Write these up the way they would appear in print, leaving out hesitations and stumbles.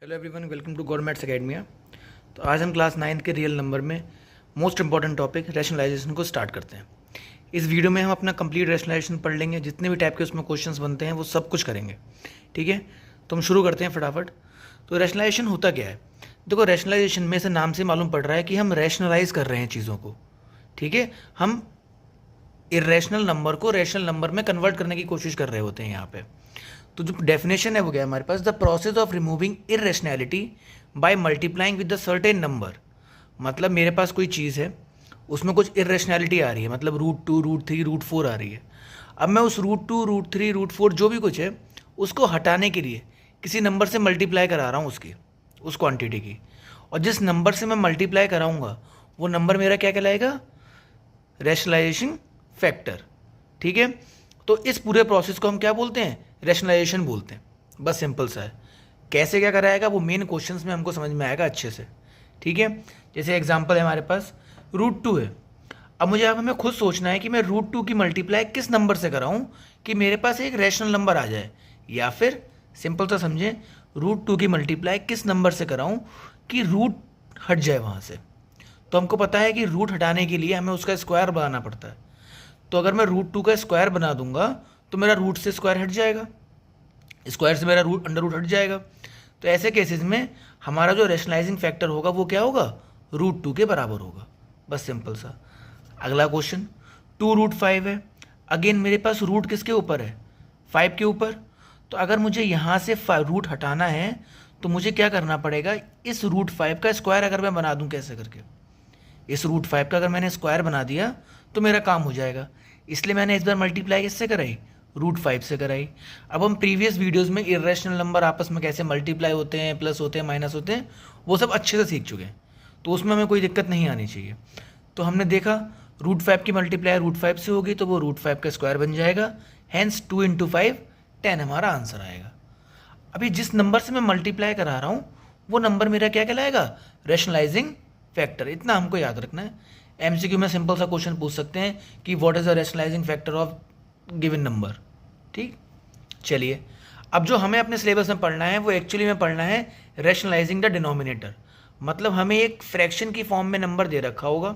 Hello everyone, welcome to government maths academia. तो आज हम क्लास 9 के रियल नंबर में मोस्ट इंपॉर्टेंट टॉपिक रैशनलाइजेशन को स्टार्ट करते हैं। इस वीडियो में हम अपना कंप्लीट रैशनलाइजेशन पढ़ लेंगे, जितने भी टाइप के उसमें क्वेश्चंस बनते हैं वो सब कुछ करेंगे। ठीक है, तो हम शुरू करते हैं फटाफट। तो रैशनलाइजेशन होता क्या है? देखो, रैशनलाइजेशन में से नाम से मालूम पड़ रहा है कि हम रैशनलाइज कर रहे हैं चीज़ों को। ठीक है, हम इरेशनल नंबर को रैशनल नंबर में कन्वर्ट करने की कोशिश कर रहे होते हैं यहाँ पे। तो जो डेफिनेशन है वो क्या है हमारे पास? The process of removing irrationality by multiplying with the certain number. मतलब मेरे पास कोई चीज़ है, उसमें कुछ इरेशनैलिटी आ रही है, मतलब √2, √3, √4 आ रही है। अब मैं उस √2, √3, √4 जो भी कुछ है उसको हटाने के लिए किसी नंबर से मल्टीप्लाई करा रहा हूँ उस क्वांटिटी की। और जिस नंबर से मैं मल्टीप्लाई कराऊंगा वो नंबर मेरा क्या कहलाएगा? Rationalisation factor. ठीक है, तो इस पूरे प्रोसेस को हम क्या बोलते हैं? रैशनलाइजेशन बोलते हैं। बस सिंपल सा है। कैसे क्या कराएगा वो मेन क्वेश्चंस में हमको समझ में आएगा अच्छे से। ठीक है, जैसे एग्जांपल है हमारे पास √2 है। अब मुझे हमें खुद सोचना है कि मैं √2 की मल्टीप्लाई किस नंबर से कराऊं कि मेरे पास एक रैशनल नंबर आ जाए, या फिर सिंपल सा समझें, √2 की मल्टीप्लाई किस नंबर से कराऊं कि रूट हट जाए वहाँ से। तो हमको पता है कि रूट हटाने के लिए हमें उसका स्क्वायर बनाना पड़ता है। तो अगर मैं √2 का स्क्वायर बना दूंगा तो मेरा रूट से स्क्वायर हट जाएगा, स्क्वायर से मेरा अंडर रूट हट जाएगा। तो ऐसे केसेस में हमारा जो रैशनलाइजिंग फैक्टर होगा वो क्या होगा? √2 के बराबर होगा। बस सिंपल सा। अगला क्वेश्चन 2√5 है। अगेन मेरे पास रूट किसके ऊपर है? 5 के ऊपर। तो अगर मुझे यहाँ से रूट हटाना है तो मुझे क्या करना पड़ेगा? इस √5 का स्क्वायर अगर मैं बना दूँ, कैसे करके इस √5 का अगर मैंने स्क्वायर बना दिया तो मेरा काम हो जाएगा। इसलिए मैंने इस बार मल्टीप्लाई किससे कराई? √5 से कराई। अब हम प्रीवियस वीडियोस में इरेशनल नंबर आपस में कैसे मल्टीप्लाई होते हैं, प्लस होते हैं, माइनस होते हैं, वो सब अच्छे से सीख चुके हैं, तो उसमें हमें कोई दिक्कत नहीं आनी चाहिए। तो हमने देखा √5 की मल्टीप्लाई √5 से होगी तो वो √5 का स्क्वायर बन जाएगा। हैंस 2 × 5 10 हमारा आंसर आएगा। अभी जिस नंबर से मैं मल्टीप्लाई करा रहा हूँ वो नंबर मेरा क्या कहलाएगा? Rationalising factor. इतना हमको याद रखना है। एमसीक्यू में सिंपल सा क्वेश्चन पूछ सकते हैं कि what is the rationalising factor of given number. ठीक, चलिए अब जो हमें अपने सिलेबस में पढ़ना है वो एक्चुअली में पढ़ना है रैशनलाइजिंग द डिनोमिनेटर। मतलब हमें एक फ्रैक्शन की फॉर्म में नंबर दे रखा होगा,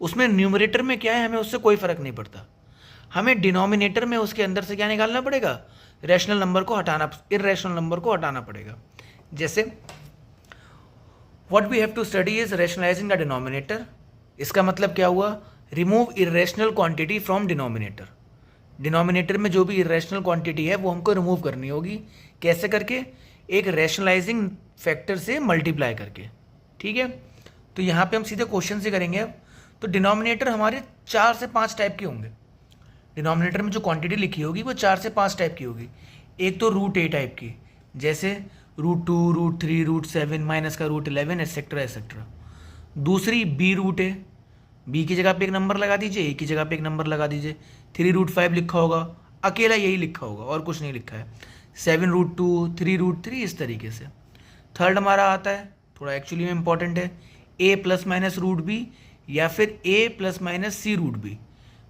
उसमें न्यूमरेटर में क्या है हमें उससे कोई फर्क नहीं पड़ता। हमें डिनोमिनेटर में उसके अंदर से क्या निकालना पड़ेगा? रैशनल नंबर को हटाना, इरेशनल नंबर को हटाना पड़ेगा। जैसे what we have to study is rationalising the denominator. इसका मतलब क्या हुआ? Remove irrational quantity from denominator. Denominator में जो भी इरेशनल क्वांटिटी है वो हमको रिमूव करनी होगी। कैसे करके? एक रैशनलाइजिंग फैक्टर से मल्टीप्लाई करके। ठीक है, तो यहाँ पे हम सीधे क्वेश्चन से करेंगे। अब तो डिनोमिनेटर हमारे 4 से 5 टाइप के होंगे। डिनोमिनेटर में जो क्वांटिटी लिखी होगी वो 4 से 5 टाइप की होगी। एक तो √a टाइप की, जैसे √2, √3, √7, माइनस का √11 एटसेट्रा एटसेट्रा। दूसरी b√a, b की जगह पे एक नंबर लगा दीजिए, a की जगह पे एक नंबर लगा दीजिए। 3√5 लिखा होगा, अकेला यही लिखा होगा और कुछ नहीं लिखा है। 7√2, 3√3, इस तरीके से। थर्ड हमारा आता है, थोड़ा एक्चुअली में इंपॉर्टेंट है, a ± √b या फिर a ± c√b।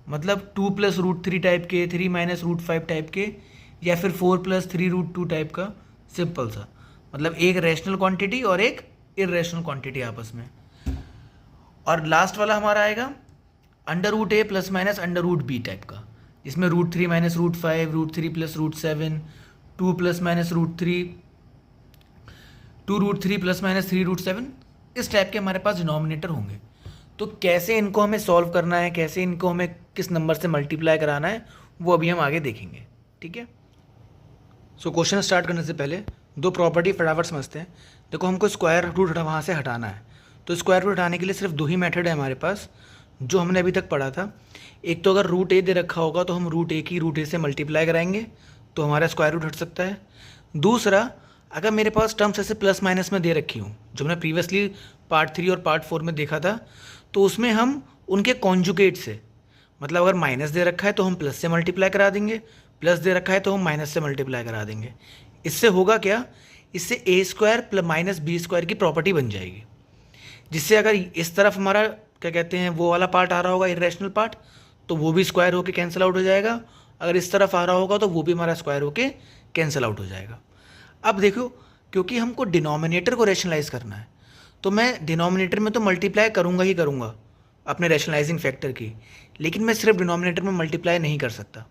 मतलब 2 + √3 टाइप के, 3 - √5 टाइप के, या फिर 4 + 3√2 टाइप का। सिंपल सा, मतलब एक रैशनल क्वांटिटी और एक इरेशनल क्वांटिटी आपस में। और लास्ट वाला हमारा आएगा √a ± √b टाइप का, जिसमें √3 - √5, √3 + √7, 2 ± √3, 2 √3 ± 3√7, इस टाइप के हमारे पास डिनोमिनेटर होंगे। तो कैसे इनको हमें सॉल्व करना है, कैसे इनको हमें किस नंबर से मल्टीप्लाई कराना है, वो अभी हम आगे देखेंगे। ठीक है, सो क्वेश्चन स्टार्ट करने से पहले दो प्रॉपर्टी फटाफट समझते हैं। देखो, हमको स्क्वायर रूट वहाँ से हटाना है, तो स्क्वायर रूट हटाने के लिए सिर्फ 2 ही मेथड है हमारे पास जो हमने अभी तक पढ़ा था। एक तो अगर √a दे रखा होगा तो हम √a की √a से मल्टीप्लाई कराएंगे तो हमारा स्क्वायर रूट हट सकता है। दूसरा, अगर मेरे पास टर्म्स ऐसे प्लस माइनस में दे रखी हूँ, जो हमने प्रीवियसली पार्ट 3 और पार्ट 4 में देखा था, तो उसमें हम उनके कॉन्जुगेट से, मतलब अगर माइनस दे रखा है तो हम प्लस से मल्टीप्लाई करा देंगे, प्लस दे रखा है तो हम माइनस से मल्टीप्लाई करा देंगे। इससे होगा क्या? इससे a² ± b² की प्रॉपर्टी बन जाएगी, जिससे अगर इस तरफ हमारा क्या कहते हैं वो वाला पार्ट आ रहा होगा इरेशनल पार्ट, तो वो भी स्क्वायर होके कैंसिल आउट हो जाएगा। अगर इस तरफ आ रहा होगा तो वो भी हमारा स्क्वायर होके कैंसिल आउट हो जाएगा। अब देखो, क्योंकि हमको डिनोमिनेटर को रैशनलाइज करना है, तो मैं डिनोमिनेटर में तो मल्टीप्लाई करूँगा ही करूँगा अपने रैशनलाइजिंग फैक्टर की, लेकिन मैं सिर्फ डिनोमिनेटर में मल्टीप्लाई नहीं कर सकता।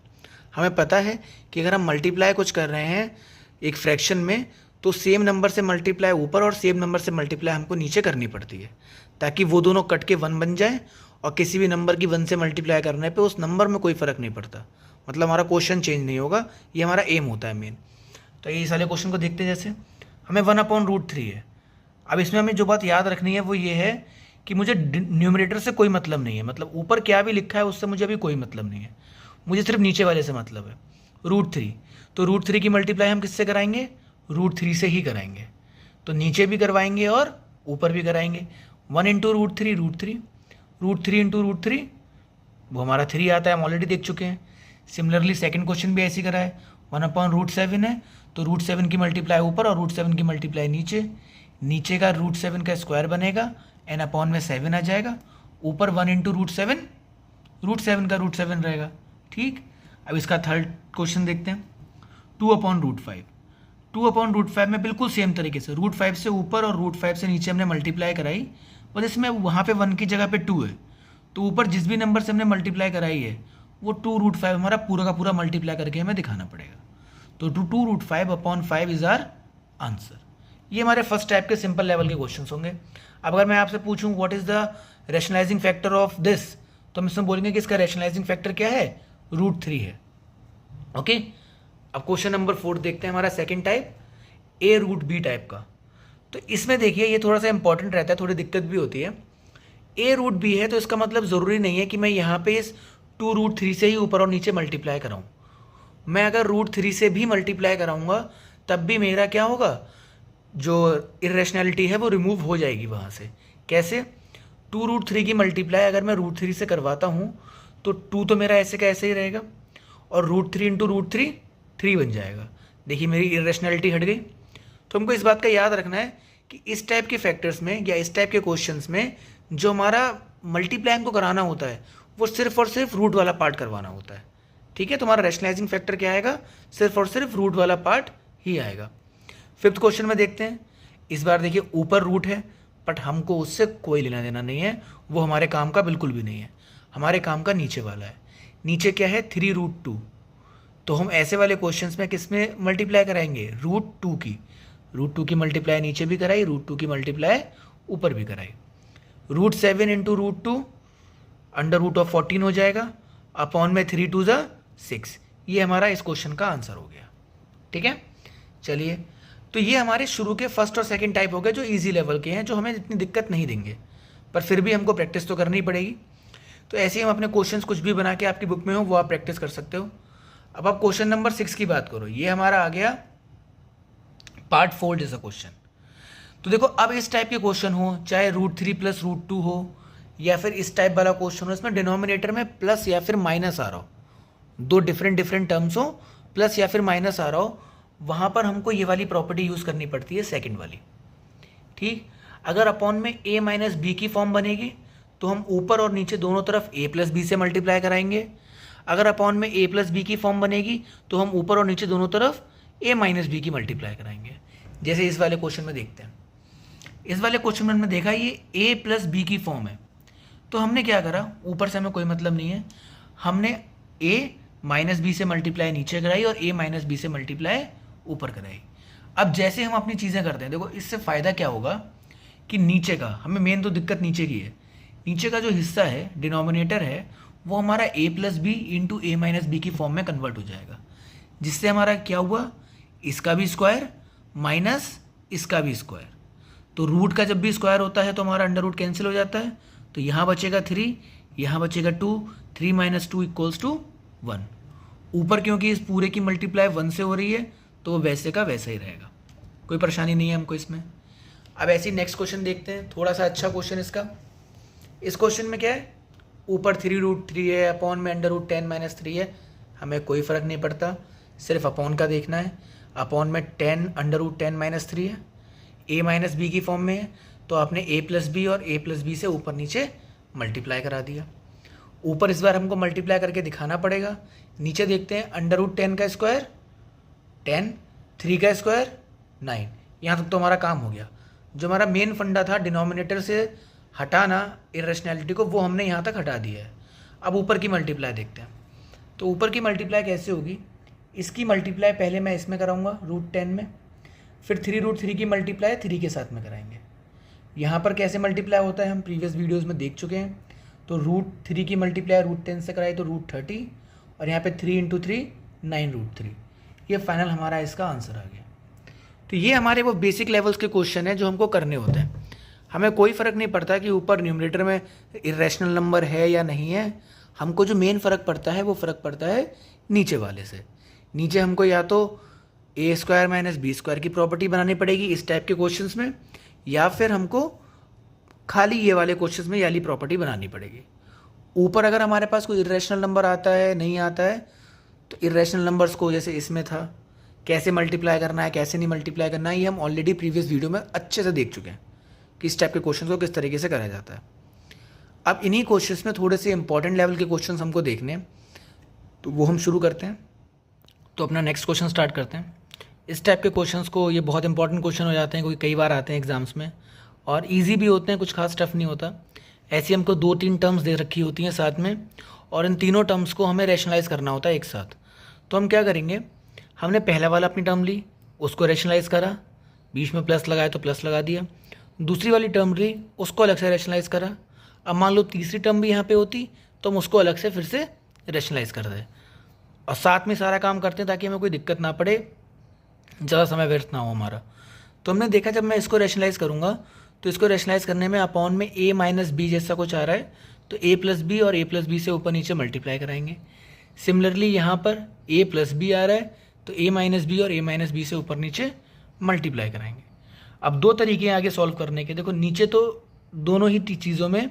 हमें पता है कि अगर हम मल्टीप्लाई कुछ कर रहे हैं एक फ्रैक्शन में, तो सेम नंबर से मल्टीप्लाई ऊपर और सेम नंबर से मल्टीप्लाई हमको नीचे करनी पड़ती है, ताकि वो दोनों कट के 1 बन जाए और किसी भी नंबर की 1 से मल्टीप्लाई करने पे उस नंबर में कोई फ़र्क नहीं पड़ता, मतलब हमारा क्वेश्चन चेंज नहीं होगा। ये हमारा एम होता है मेन। तो ये सारे क्वेश्चन को देखते हैं। जैसे हमें 1/√3 है। अब इसमें हमें जो बात याद रखनी है वो ये है कि मुझे न्यूमरेटर से कोई मतलब नहीं है, मतलब ऊपर क्या भी लिखा है उससे मुझे अभी कोई मतलब नहीं है, मुझे सिर्फ नीचे वाले से मतलब है √3। तो √3 की मल्टीप्लाई हम किससे कराएंगे? √3 से ही कराएंगे। तो नीचे भी करवाएंगे और ऊपर भी कराएंगे। 1 × √3 √3, √3 × √3 वो हमारा 3 आता है, हम ऑलरेडी देख चुके हैं। सिमिलरली सेकंड क्वेश्चन भी ऐसे करा है। 1/√7 है, तो √7 की मल्टीप्लाई ऊपर और √7 की मल्टीप्लाई नीचे। नीचे का √7 का स्क्वायर बनेगा, n/7 आ जाएगा। ऊपर 1 × √7, √7 का √7 रहेगा। ठीक, अब इसका थर्ड क्वेश्चन देखते हैं। 2/√5, 2/√5 में बिल्कुल सेम तरीके से √5 से ऊपर और √5 से नीचे हमने मल्टीप्लाई कराई, और इसमें वहाँ पे 1 की जगह पे 2 है, तो ऊपर जिस भी नंबर से हमने मल्टीप्लाई कराई है वो 2√5 हमारा पूरा का पूरा मल्टीप्लाई करके हमें दिखाना पड़ेगा। तो 2√5/5 इज आर आंसर। ये हमारे फर्स्ट टाइप के सिंपल लेवल के क्वेश्चन होंगे। अब अगर मैं आपसे पूछूं what is the rationalising factor of this, तो हम इसमें बोलेंगे कि इसका रैशनलाइजिंग फैक्टर क्या है? √3 है। ओके, अब क्वेश्चन नंबर 4 देखते हैं, हमारा सेकंड टाइप a√b टाइप का। तो इसमें देखिए ये थोड़ा सा इंपॉर्टेंट रहता है, थोड़ी दिक्कत भी होती है। a√b है तो इसका मतलब ज़रूरी नहीं है कि मैं यहाँ पे इस 2√3 से ही ऊपर और नीचे मल्टीप्लाई कराऊँ। मैं अगर √3 से भी मल्टीप्लाई कराऊँगा तब भी मेरा क्या होगा, जो इरेशनैलिटी है वो रिमूव हो जाएगी वहाँ से। कैसे? 2√3 की मल्टीप्लाई अगर मैं √3 से करवाता हूँ तो 2 तो मेरा ऐसे का ऐसे ही रहेगा, और √3 × √3 3 बन जाएगा। देखिए मेरी इरेशनैलिटी हट गई। तो हमको इस बात का याद रखना है कि इस टाइप के फैक्टर्स में या इस टाइप के क्वेश्चंस में जो हमारा मल्टीप्लाई हमको कराना होता है वो सिर्फ और सिर्फ रूट वाला पार्ट करवाना होता है। ठीक है, तो हमारा रैशनलाइजिंग फैक्टर क्या आएगा? सिर्फ और सिर्फ रूट वाला पार्ट ही आएगा। फिफ्थ क्वेश्चन में देखते हैं। इस बार देखिए ऊपर रूट है, बट हमको उससे कोई लेना देना नहीं है, वो हमारे काम का बिल्कुल भी नहीं है। हमारे काम का नीचे वाला है। नीचे क्या है? 3√2। तो हम ऐसे वाले क्वेश्चंस में किस में मल्टीप्लाई कराएंगे? √2 की। √2 की मल्टीप्लाई नीचे भी कराई, √2 की मल्टीप्लाई ऊपर भी कराई। √7 × √2 √14 हो जाएगा, अपॉन में 3 2 6। ये हमारा इस क्वेश्चन का आंसर हो गया। ठीक है, चलिए, तो ये हमारे शुरू के फर्स्ट और सेकंड टाइप हो गए जो इजी लेवल के हैं, जो हमें इतनी दिक्कत नहीं देंगे, पर फिर भी हमको प्रैक्टिस तो करनी पड़ेगी। तो ऐसे ही हम अपने क्वेश्चंस कुछ भी बना के आपकी बुक में हो वो आप प्रैक्टिस कर सकते हो। अब आप क्वेश्चन नंबर 6 की बात करो, ये हमारा आ गया पार्ट 4 जैसा क्वेश्चन। तो देखो अब इस टाइप के क्वेश्चन हो, चाहे √3 + √2 हो, या फिर इस टाइप वाला क्वेश्चन हो, इसमें डिनोमिनेटर में प्लस या फिर माइनस आ रहा हो, दो डिफरेंट टर्म्स हो, प्लस या फिर माइनस आ रहा हो, वहाँ पर हमको ये वाली प्रॉपर्टी यूज़ करनी पड़ती है, सेकंड वाली। ठीक, अगर अपॉन में a - b की फॉर्म बनेगी तो हम ऊपर और नीचे दोनों तरफ a + b से मल्टीप्लाई कराएंगे। अगर अपॉन में a + b की फॉर्म बनेगी तो हम ऊपर और नीचे दोनों तरफ a - b की मल्टीप्लाई कराएंगे। जैसे इस वाले क्वेश्चन में देखते हैं। इस वाले क्वेश्चन में हमने देखा ये a + b की फॉर्म है, तो हमने क्या करा, ऊपर से हमें कोई मतलब नहीं है, हमने a - b से मल्टीप्लाई नीचे कराई और a - b से मल्टीप्लाई ऊपर कराई। अब जैसे हम अपनी चीज़ें करते हैं, देखो इससे फ़ायदा क्या होगा कि नीचे का, हमें मेन तो दिक्कत नीचे की है, नीचे का जो हिस्सा है डिनोमिनेटर है वो हमारा a + b × a - b की फॉर्म में कन्वर्ट हो जाएगा, जिससे हमारा क्या हुआ, इसका भी स्क्वायर माइनस इसका भी स्क्वायर। तो रूट का जब भी स्क्वायर होता है तो हमारा अंडर रूट कैंसिल हो जाता है, तो यहाँ बचेगा 3, यहाँ बचेगा 2, 3 - 2 = 1। ऊपर क्योंकि इस पूरे की मल्टीप्लाई 1 से हो रही है तो वो वैसे का वैसा ही रहेगा, कोई परेशानी नहीं है हमको इसमें। अब ऐसे ही नेक्स्ट क्वेश्चन देखते हैं, थोड़ा सा अच्छा क्वेश्चन इसका। इस क्वेश्चन में क्या है, ऊपर 3√3 है, अपॉन में √10 - 3 है, हमें कोई फ़र्क नहीं पड़ता, सिर्फ अपॉन का देखना है। अपॉन में 10 √10 - 3 है, a - b की फॉर्म में है, तो आपने a + b और a + b से ऊपर नीचे मल्टीप्लाई करा दिया। ऊपर इस बार हमको मल्टीप्लाई करके दिखाना पड़ेगा। नीचे देखते हैं, √10 का स्क्वायर 10, 3 का स्क्वायर 9, यहाँ तक तो हमारा काम हो गया। जो हमारा मेन फंडा था डिनोमिनेटर से हटाना इरेशनैलिटी को, वो हमने यहाँ तक हटा दिया है। अब ऊपर की मल्टीप्लाई देखते हैं। तो ऊपर की मल्टीप्लाई कैसे होगी, इसकी मल्टीप्लाई पहले मैं इसमें कराऊंगा √10 में, फिर 3√3 की मल्टीप्लाई 3 के साथ में कराएंगे। यहाँ पर कैसे मल्टीप्लाई होता है हम प्रीवियस वीडियोस में देख चुके हैं। तो √3 की मल्टीप्लाई √10 से कराई तो √30, और यहाँ पे 3 × 3 9√3। ये फाइनल हमारा इसका आंसर आ गया। तो ये हमारे वो बेसिक लेवल्स के क्वेश्चन हैं जो हमको करने होते हैं। हमें कोई फ़र्क नहीं पड़ता कि ऊपर न्यूमरेटर में इरेशनल नंबर है या नहीं है, हमको जो मेन फ़र्क पड़ता है वो फ़र्क पड़ता है नीचे वाले से। नीचे हमको या तो a² - b² की प्रॉपर्टी बनानी पड़ेगी इस टाइप के क्वेश्चंस में, या फिर हमको खाली ये वाले क्वेश्चंस में ये वाली प्रॉपर्टी बनानी पड़ेगी। ऊपर अगर हमारे पास कोई इरेशनल नंबर आता है नहीं आता है, तो इरेशनल नंबर्स को जैसे इसमें था कैसे मल्टीप्लाई करना है कैसे नहीं मल्टीप्लाई करना है, ये हम ऑलरेडी प्रीवियस वीडियो में अच्छे से देख चुके हैं कि इस टाइप के क्वेश्चन को किस तरीके से कराया जाता है। अब इन्हीं क्वेश्चंस में थोड़े से इंपॉर्टेंट लेवल के क्वेश्चंस हमको देखने हैं, तो वो हम शुरू करते हैं। तो अपना नेक्स्ट क्वेश्चन स्टार्ट करते हैं। इस टाइप के क्वेश्चंस को, ये बहुत इंपॉर्टेंट क्वेश्चन हो जाते हैं क्योंकि कई बार आते हैं एग्जाम्स में, और ईजी भी होते हैं, कुछ खास टफ नहीं होता। ऐसी हमको 2-3 टर्म्स दे रखी होती हैं साथ में, और इन तीनों टर्म्स को हमें रैशनलाइज करना होता है एक साथ। तो हम क्या करेंगे, हमने पहला वाला अपनी टर्म ली, उसको रैशनलाइज करा, बीच में प्लस लगाया तो प्लस लगा दिया। दूसरी वाली टर्म ली, उसको अलग से रैशनलाइज करा। अब मान लो तीसरी टर्म भी यहाँ पे होती तो हम उसको अलग से फिर से रैशनलाइज कर दें, और साथ में सारा काम करते हैं ताकि हमें कोई दिक्कत ना पड़े, ज़्यादा समय व्यर्थ ना हो हमारा। तो हमने देखा जब मैं इसको रैशनलाइज करूँगा तो इसको रैशनलाइज करने में अपॉन में a - b जैसा कुछ आ रहा है, तो a + b और a + b से ऊपर नीचे मल्टीप्लाई कराएंगे। सिमिलरली यहाँ पर a + b आ रहा है, तो a - b और a - b से ऊपर नीचे मल्टीप्लाई कराएंगे। अब दो तरीके हैं आगे सॉल्व करने के। देखो नीचे तो दोनों ही चीज़ों में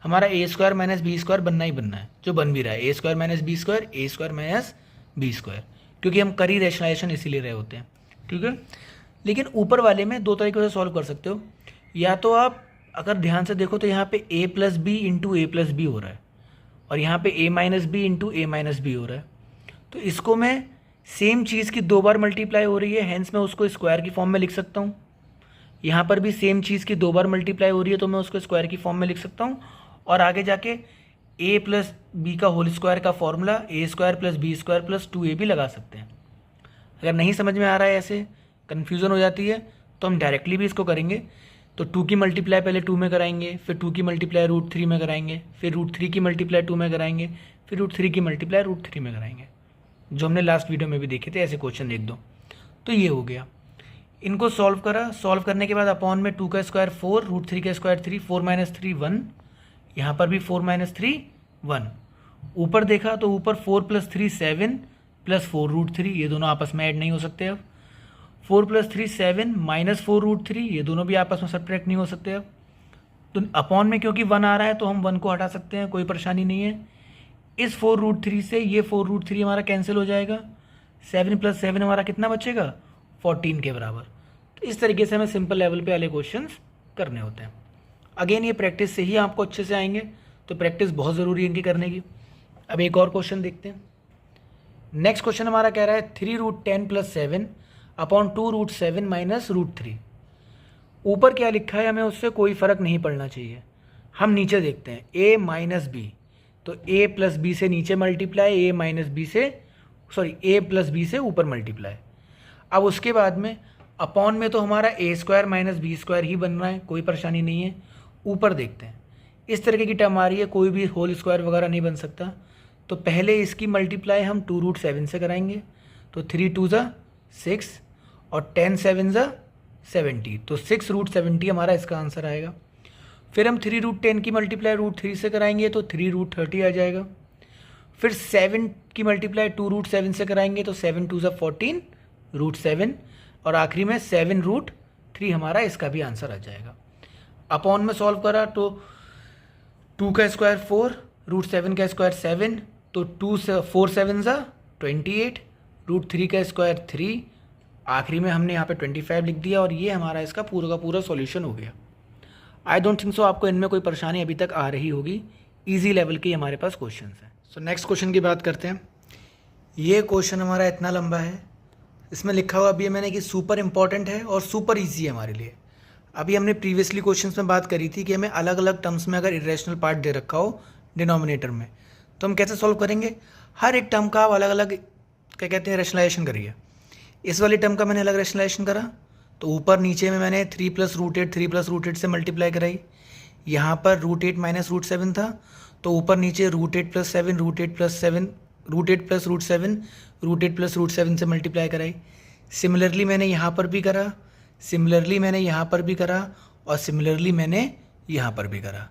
हमारा a² - b² बनना ही बनना है, जो बन भी रहा है a² - b², a² - b², क्योंकि हम करी रैशनलाइजेशन इसीलिए रहे होते हैं, ठीक है। लेकिन ऊपर वाले में दो तरीक़ों से सॉल्व कर सकते हो। या तो आप अगर ध्यान से देखो तो यहाँ पे a + b × a + b हो रहा है, और यहाँ पे a - b × a - b हो रहा है। तो इसको मैं सेम चीज़ की 2 बार मल्टीप्लाई हो रही है, हैंस मैं उसको स्क्वायर की फॉर्म में लिख सकता हूँ। यहाँ पर भी सेम चीज़ की 2 बार मल्टीप्लाई हो रही है, तो मैं उसको स्क्वायर की फॉर्म में लिख सकता हूँ। और आगे जाके a + b का होल स्क्वायर का फॉर्मूला a² + b² + 2a भी लगा सकते हैं। अगर नहीं समझ में आ रहा है, ऐसे कन्फ्यूज़न हो जाती है, तो हम डायरेक्टली भी इसको करेंगे। तो 2 की मल्टीप्लाई पहले 2 में कराएंगे, फिर 2 की मल्टीप्लाई √3 में कराएंगे, फिर √3 की मल्टीप्लाई 2 में कराएंगे, फिर √3 की मल्टीप्लाई √3 में कराएंगे, जो हमने लास्ट वीडियो में भी देखे थे। ऐसे क्वेश्चन एक दो। तो ये हो गया, इनको सॉल्व करा। सॉल्व करने के बाद अपॉन में 2 का स्क्वायर 4, √3 का स्क्वायर 3, 4 - 3 1, यहाँ पर भी 4 - 3 1। ऊपर देखा तो ऊपर 4 + 3 7 + 4 √3, ये दोनों आपस में ऐड नहीं हो सकते। अब 4 + 3 7 - 4 √3, ये दोनों भी आपस में सब्ट्रैक्ट नहीं हो सकते। अब तो अपॉन में क्योंकि 1 आ रहा है तो हम 1 को हटा सकते हैं, कोई परेशानी नहीं है। इस 4 √3 से ये 4 √3 हमारा कैंसिल हो जाएगा। 7 + 7 हमारा कितना बचेगा, 14 के बराबर। तो इस तरीके से हमें सिंपल लेवल पे वाले क्वेश्चंस करने होते हैं। अगेन ये प्रैक्टिस से ही आपको अच्छे से आएंगे, तो प्रैक्टिस बहुत ज़रूरी है इनकी करने की। अब एक और क्वेश्चन देखते हैं। नेक्स्ट क्वेश्चन हमारा कह रहा है 3√10 + 7 अपॉन 2√7 - √3। ऊपर क्या लिखा है हमें उससे कोई फ़र्क नहीं पड़ना चाहिए। हम नीचे देखते हैं a - b, तो a + b से नीचे मल्टीप्लाई, a + b से ऊपर मल्टीप्लाई। अब उसके बाद में अपॉन में तो हमारा a² - b² ही बन रहा है, कोई परेशानी नहीं है। ऊपर देखते हैं, इस तरीके की टर्म आ रही है, कोई भी होल स्क्वायर वगैरह नहीं बन सकता। तो पहले इसकी मल्टीप्लाई हम 2√7 से कराएंगे, तो 3 × 2 = 6 और 10 × 7 = 70, तो 6√70 हमारा इसका आंसर आएगा। फिर हम 3√10 की मल्टीप्लाई √3 से कराएंगे तो 3√30 आ जाएगा। फिर 7 की मल्टीप्लाई 2√7 से कराएंगे तो 7 × 2 = 14 √7, और आखिरी में 7√3 हमारा इसका भी आंसर आ जाएगा। अपॉन में सॉल्व करा तो 2 का स्क्वायर 4, √7 का स्क्वायर 7, तो 4 7 = 28, √3 का स्क्वायर 3, आखिरी में हमने यहाँ पे 25 लिख दिया, और ये हमारा इसका पूरा का पूरा सॉल्यूशन हो गया। आई डोंट थिंक सो आपको इनमें कोई परेशानी अभी तक आ रही होगी। इजी लेवल के हमारे पास क्वेश्चन हैं। सो नेक्स्ट क्वेश्चन की बात करते हैं। ये क्वेश्चन हमारा इतना लंबा है, इसमें लिखा हुआ अभी मैंने कि सुपर इम्पॉर्टेंट है और सुपर ईजी है हमारे लिए। अभी हमने प्रीवियसली क्वेश्चंस में बात करी थी कि हमें अलग अलग टर्म्स में अगर इरेशनल पार्ट दे रखा हो डिनोमिनेटर में, तो हम कैसे सॉल्व करेंगे। हर एक टर्म का आप अलग अलग क्या कहते हैं रैशनलाइजेशन करिए। इस वाली टर्म का मैंने अलग रैशनलाइजेशन करा, तो ऊपर नीचे में मैंने 3 + √8 3 + √8 से मल्टीप्लाई कराई। यहाँ पर √8 - √7 था, तो ऊपर नीचे √8 + 7 √8 + 7 √8 + √7 √8 + √7 से मल्टीप्लाई कराई। सिमिलरली मैंने यहाँ पर भी करा, सिमिलरली मैंने यहाँ पर भी करा, और सिमिलरली मैंने यहाँ पर भी करा।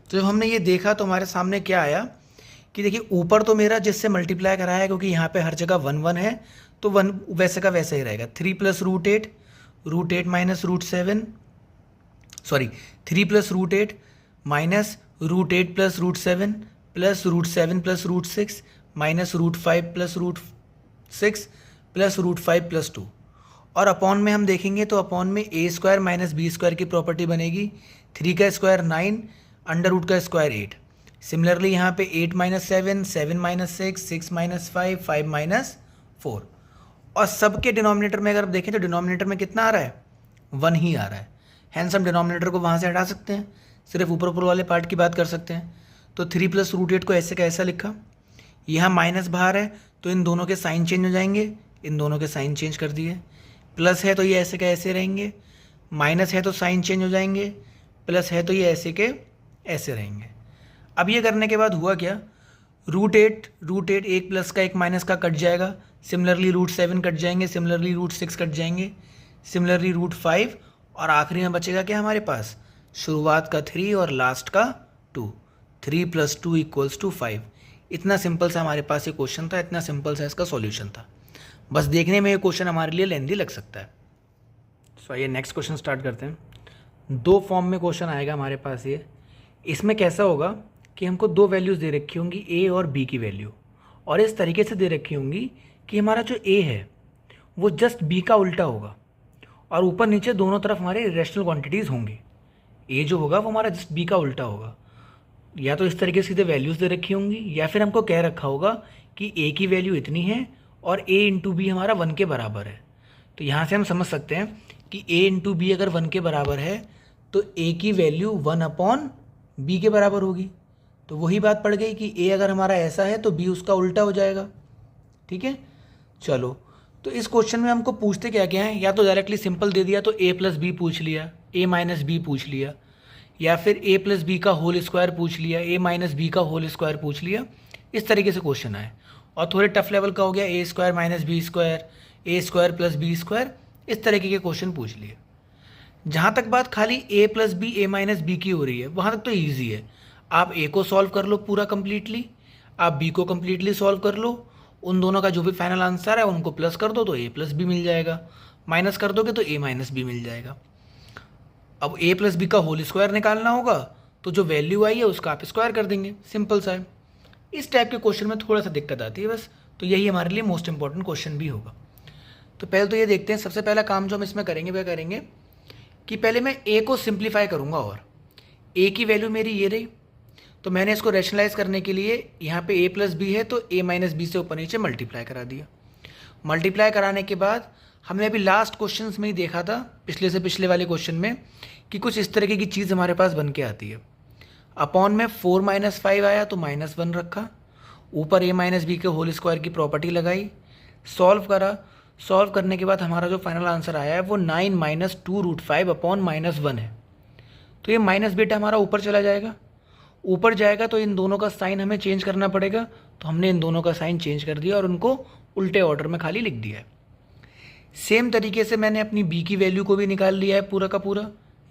तो जब हमने ये देखा तो हमारे सामने क्या आया कि देखिए ऊपर तो मेरा जिससे मल्टीप्लाई कराया है, क्योंकि यहाँ पे हर जगह 1 1 है, तो 1 वैसे का वैसे ही रहेगा। 3 + √8 √8 - √7 sorry 3 + √8 minus √8 + √7 plus √7 + √6 minus √5 + √6 plus √5 + 2, और अपॉन में हम देखेंगे तो अपॉन में a² - b² की प्रॉपर्टी बनेगी। 3 का स्क्वायर 9, अंडर रूट का स्क्वायर 8। सिमिलरली यहाँ पे 8 - 7 7 - 6 6 - 5 5 - 4, और सबके डिनोमिनेटर में अगर देखें तो डिनोमिनेटर में कितना आ रहा है, 1 ही आ रहा है। हैंस हम डिनोमिनेटर को वहाँ से हटा सकते हैं, सिर्फ ऊपर ऊपर वाले पार्ट की बात कर सकते हैं। तो 3 + √8 को ऐसे का ऐसा लिखा। यहाँ माइनस बाहर है तो इन दोनों के साइन चेंज हो जाएंगे, इन दोनों के साइन चेंज कर दिए। प्लस है तो ये ऐसे का ऐसे रहेंगे, माइनस है तो साइन चेंज हो जाएंगे, प्लस है तो ये ऐसे के ऐसे रहेंगे। अब ये करने के बाद हुआ क्या, √8 एक प्लस का एक माइनस का कट जाएगा, सिमिलरली √7 कट जाएंगे, सिमिलरली √6 कट जाएंगे, सिमिलरली √5, और आखिरी में बचेगा क्या हमारे पास, शुरुआत का 3 और लास्ट का 2। 3 + 2 = 5। इतना सिंपल सा हमारे पास ये क्वेश्चन था, इतना सिंपल सा इसका सॉल्यूशन था। बस देखने में ये क्वेश्चन हमारे लिए लेंदी लग सकता है। सो आइए नेक्स्ट क्वेश्चन स्टार्ट करते हैं। 2 फॉर्म में क्वेश्चन आएगा हमारे पास ये। इसमें कैसा होगा कि हमको 2 वैल्यूज़ दे रखी होंगी, ए और बी की वैल्यू, और इस तरीके से दे रखी होंगी कि हमारा जो ए है वो जस्ट बी का उल्टा होगा, और ऊपर नीचे दोनों तरफ हमारे इरेशनल क्वांटिटीज़ होंगी। ए जो होगा वो हमारा जस्ट बी का उल्टा होगा। या तो इस तरीके से सीधे वैल्यूज़ दे रखी होंगी, या फिर हमको कह रखा होगा कि ए की वैल्यू इतनी है और a × b हमारा 1 के बराबर है। तो यहाँ से हम समझ सकते हैं कि a × b अगर 1 के बराबर है तो a की वैल्यू 1/b के बराबर होगी। तो वही बात पड़ गई कि a अगर हमारा ऐसा है तो b उसका उल्टा हो जाएगा। ठीक है, चलो तो इस क्वेश्चन में हमको पूछते क्या क्या है, या तो डायरेक्टली सिंपल दे दिया तो a + b पूछ लिया, a - b पूछ लिया, या फिर a + b का होल स्क्वायर पूछ लिया, a - b का होल स्क्वायर पूछ लिया। इस तरीके से क्वेश्चन आए, और थोड़े टफ लेवल का हो गया a² - b², a² + b², इस तरीके के क्वेश्चन पूछ लिए। जहाँ तक बात खाली a + b a - b की हो रही है, वहाँ तक तो ईजी है। आप a को सॉल्व कर लो पूरा कंप्लीटली, आप b को कंप्लीटली सॉल्व कर लो, उन दोनों का जो भी फाइनल आंसर है उनको प्लस कर दो तो a + b मिल जाएगा, माइनस कर दोगे तो a - b मिल जाएगा। अब a + b का होल स्क्वायर निकालना होगा, तो जो वैल्यू आई है उसका आप स्क्वायर कर देंगे, सिंपल सा है। इस टाइप के क्वेश्चन में थोड़ा सा दिक्कत आती है बस, तो यही हमारे लिए मोस्ट इंपॉर्टेंट क्वेश्चन भी होगा। तो पहले तो ये देखते हैं, सबसे पहला काम जो हम इसमें करेंगे वह करेंगे कि पहले मैं a को सिंप्लीफाई करूँगा, और a की वैल्यू मेरी ये रही, तो मैंने इसको रैशनलाइज करने के लिए यहाँ पे a + b है तो a - b से ऊपर नीचे मल्टीप्लाई करा दिया। मल्टीप्लाई कराने के बाद हमने अभी लास्ट क्वेश्चन में ही देखा था, पिछले से पिछले वाले क्वेश्चन में, कि कुछ इस तरीके की चीज़ हमारे पास बन के आती है। अपॉन में 4 - 5 आया तो -1 रखा, ऊपर a - b के होल स्क्वायर की प्रॉपर्टी लगाई, सॉल्व करा। सॉल्व करने के बाद हमारा जो फाइनल आंसर आया है वो 9 - 2√5 अपॉन -1 है। तो ये माइनस बेटा हमारा ऊपर चला जाएगा, ऊपर जाएगा तो इन दोनों का साइन हमें चेंज करना पड़ेगा, तो हमने इन दोनों का साइन चेंज कर दिया और उनको उल्टे ऑर्डर में खाली लिख दिया है। सेम तरीके से मैंने अपनी b की वैल्यू को भी निकाल लिया है पूरा का पूरा।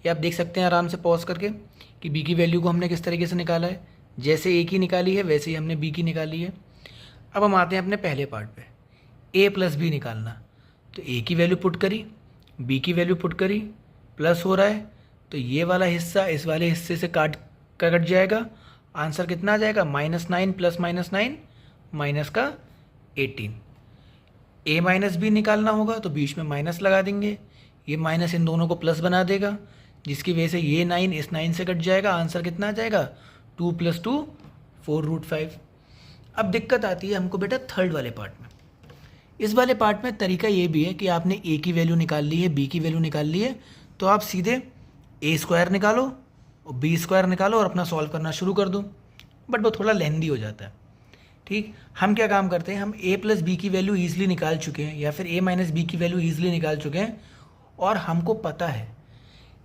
ये आप देख सकते हैं आराम से पॉज करके कि b की वैल्यू को हमने किस तरीके से निकाला है। जैसे a की निकाली है वैसे ही हमने b की निकाली है। अब हम आते हैं अपने पहले पार्ट पे, a + b निकालना। तो a की वैल्यू पुट करी, b की वैल्यू पुट करी, प्लस हो रहा है तो ये वाला हिस्सा इस वाले हिस्से से कट जाएगा। आंसर कितना आ जाएगा, -9 + -9 माइनस का 18। a - b निकालना होगा तो बीच में माइनस लगा देंगे, ये माइनस इन दोनों को प्लस बना देगा, जिसकी वजह से ये 9 इस 9 से कट जाएगा। आंसर कितना आ जाएगा, 2 + 2 4√5। अब दिक्कत आती है हमको बेटा थर्ड वाले पार्ट में। इस वाले पार्ट में तरीका ये भी है कि आपने ए की वैल्यू निकाल ली है, बी की वैल्यू निकाल ली है, तो आप सीधे ए स्क्वायर निकालो और बी स्क्वायर निकालो और अपना सॉल्व करना शुरू कर दो, बट वो थोड़ा लेंदी हो जाता है। ठीक, हम क्या काम करते हैं, हम ए प्लस बी की वैल्यू ईजिली निकाल चुके हैं या फिर ए माइनस बी की वैल्यू ईजिली निकाल चुके हैं, और हमको पता है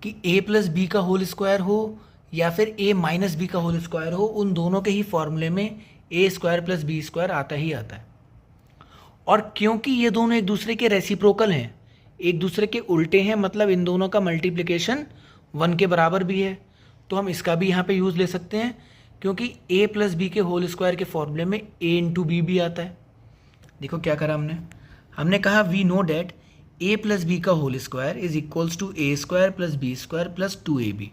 कि ए प्लस बी का होल स्क्वायर हो या फिर ए माइनस बी का होल स्क्वायर हो, उन दोनों के ही फॉर्मूले में ए स्क्वायर प्लस बी स्क्वायर आता ही आता है। और क्योंकि ये दोनों एक दूसरे के रेसिप्रोकल हैं, एक दूसरे के उल्टे हैं, मतलब इन दोनों का मल्टीप्लिकेशन 1 के बराबर भी है, तो हम इसका भी यहाँ पे यूज़ ले सकते हैं, क्योंकि a प्लस बी के होल स्क्वायर के फॉर्मूले में a इंटू बी भी आता है। देखो क्या करा हमने कहा we know that a plus B का whole square is equals to A square plus B square plus 2ab।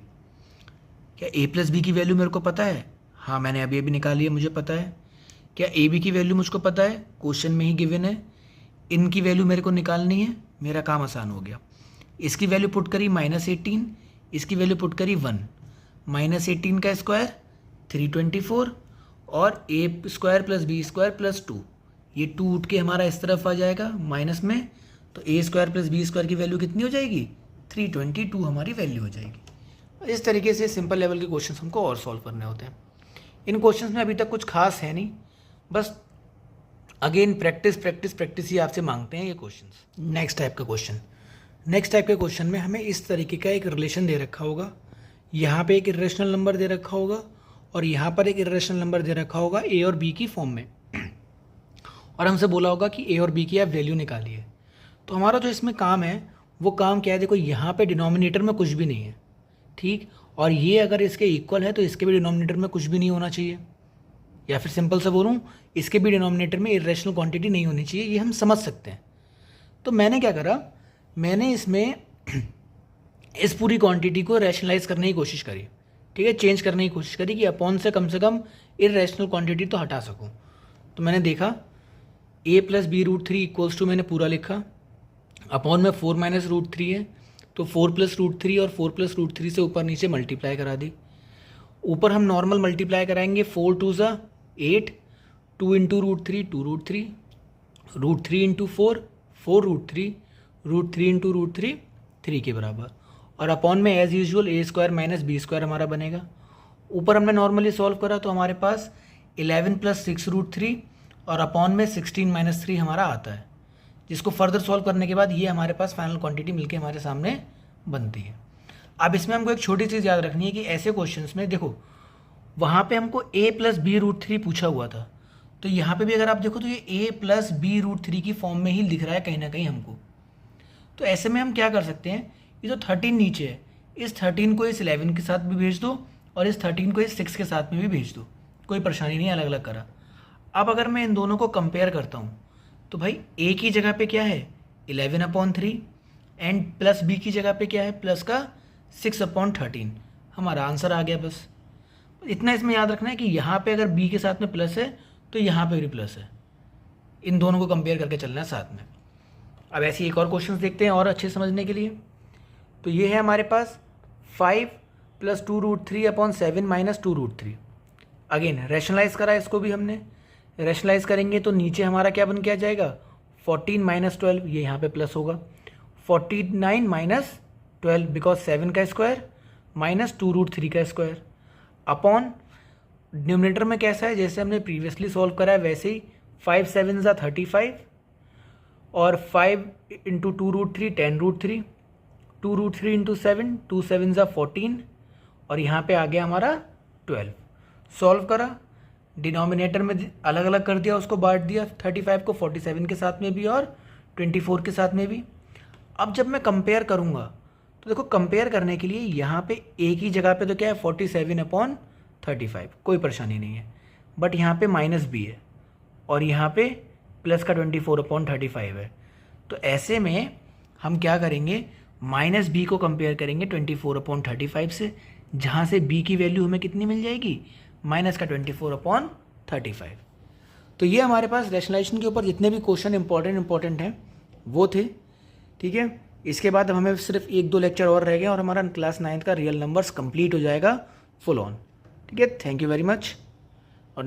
क्या a प्लस बी की वैल्यू मेरे को पता है? हाँ, मैंने अभी निकाली है, मुझे पता है। क्या ए बी की वैल्यू मुझको पता है? क्वेश्चन में ही गिवन है। इनकी वैल्यू मेरे को निकालनी है, मेरा काम आसान हो गया। इसकी वैल्यू पुट करी -18, इसकी वैल्यू पुट करी 1, -18 का स्क्वायर 324 और A square plus B square plus 2, ये 2 उठ के हमारा इस तरफ आ जाएगा माइनस में, तो ए स्क्वायर प्लस बी स्क्वायर की वैल्यू कितनी हो जाएगी? 322 हमारी वैल्यू हो जाएगी। इस तरीके से सिंपल लेवल के क्वेश्चंस हमको और सॉल्व करने होते हैं। इन क्वेश्चंस में अभी तक कुछ खास है नहीं, बस अगेन प्रैक्टिस ही आपसे मांगते हैं ये क्वेश्चंस। नेक्स्ट टाइप के क्वेश्चन में हमें इस तरीके का एक रिलेशन दे रखा होगा, यहाँ पे एक इरेशनल नंबर दे रखा होगा और यहाँ पर एक इरेशनल नंबर दे रखा होगा ए और बी की फॉर्म में, और हमसे बोला होगा कि ए और बी की आप वैल्यू निकालिए। तो हमारा जो इसमें काम है वो काम क्या है, देखो यहाँ पे डिनोमिनेटर में कुछ भी नहीं है, ठीक, और ये अगर इसके इक्वल है तो इसके भी डिनोमिनेटर में कुछ भी नहीं होना चाहिए, या फिर सिंपल से बोलूँ इसके भी डिनोमिनेटर में इरेशनल क्वांटिटी नहीं होनी चाहिए, ये हम समझ सकते हैं। तो मैंने क्या करा, मैंने इसमें इस पूरी क्वांटिटी को रैशनलाइज करने की कोशिश करी, ठीक है, चेंज करने की कोशिश करी कि अपॉन से कम इरेशनल क्वांटिटी तो हटा सकूं। तो मैंने देखा a plus B root 3 equals to, मैंने पूरा लिखा, अपॉन में 4 माइनस रूट 3 है, तो 4 प्लस रूट 3 और 4 प्लस रूट 3 से ऊपर नीचे मल्टीप्लाई करा दी। ऊपर हम नॉर्मल मल्टीप्लाई कराएंगे, 4 2 ज़ा 8, 2 into root 3 2 root 3, root 3 into 4 4 root 3 into root 3 3 के बराबर, और अपॉन में as usual A square minus B square हमारा बनेगा। ऊपर हमने नॉर्मली सॉल्व करा तो हमारे पास 11 प्लस 6 रूट 3 और अपॉन में 16 माइनस 3 हमारा आता है, जिसको फर्दर सॉल्व करने के बाद ये हमारे पास फाइनल क्वांटिटी मिलके हमारे सामने बनती है। अब इसमें हमको एक छोटी चीज़ याद रखनी है कि ऐसे क्वेश्चंस में देखो, वहाँ पे हमको a प्लस बी रूट 3 पूछा हुआ था, तो यहाँ पे भी अगर आप देखो तो ये a प्लस बी रूट 3 की फॉर्म में ही लिख रहा है कहीं ना कहीं हमको। तो ऐसे में हम क्या कर सकते हैं, ये जो 13 नीचे है, इस 13 को इस 11 के साथ भी भेज दो और इस 13 को इस 6 के साथ में भी भेज दो, कोई परेशानी नहीं, अलग अलग करा। अब अगर मैं इन दोनों को कंपेयर करता हूँ तो भाई a की जगह पे क्या है 11/3 एंड प्लस b की जगह पे क्या है प्लस का 6/13, हमारा आंसर आ गया। बस इतना इसमें याद रखना है कि यहाँ पे अगर b के साथ में प्लस है तो यहाँ पे भी प्लस है, इन दोनों को कंपेयर करके चलना है साथ में। अब ऐसे एक और क्वेश्चन देखते हैं और अच्छे समझने के लिए। तो ये है हमारे पास 5 plus 2 root 3/7 minus 2 root 3। Again rationalise करा, इसको भी हमने रैशनलाइज करेंगे तो नीचे हमारा क्या बन के आ जाएगा 14 माइनस 12, ये यहाँ पे प्लस होगा 49 माइनस 12 बिकॉज 7 का स्क्वायर माइनस 2 रूट 3 का स्क्वायर, अपॉन डिनोमिनेटर में कैसा है जैसे हमने प्रीवियसली सॉल्व करा है वैसे ही 5 7 ज़ा 35 और 5 into 2 root 3 10 root 3, 2 root 3 into 7 2 7 ज़ा 14 और यहाँ पे आ गया हमारा 12। सॉल्व करा, डिनोमिनेटर में अलग अलग कर दिया, उसको बांट दिया, 35 को 47 के साथ में भी और 24 के साथ में भी। अब जब मैं कंपेयर करूँगा तो देखो कंपेयर करने के लिए यहाँ पे a की जगह पे तो क्या है 47/35, कोई परेशानी नहीं है, बट यहाँ पे माइनस b है और यहाँ पे प्लस का 24/35 है। तो ऐसे में हम क्या करेंगे, माइनस b को कंपेयर करेंगे 24/35 से, जहाँ से b की वैल्यू हमें कितनी मिल जाएगी माइनस का 24/35। तो ये हमारे पास रैशनलाइजेशन के ऊपर जितने भी क्वेश्चन इंपॉर्टेंट हैं वो थे, ठीक है। इसके बाद हमें सिर्फ 1-2 लेक्चर और रह गए और हमारा क्लास 9 का रियल नंबर्स कंप्लीट हो जाएगा फुल ऑन, ठीक है। Thank you very much. और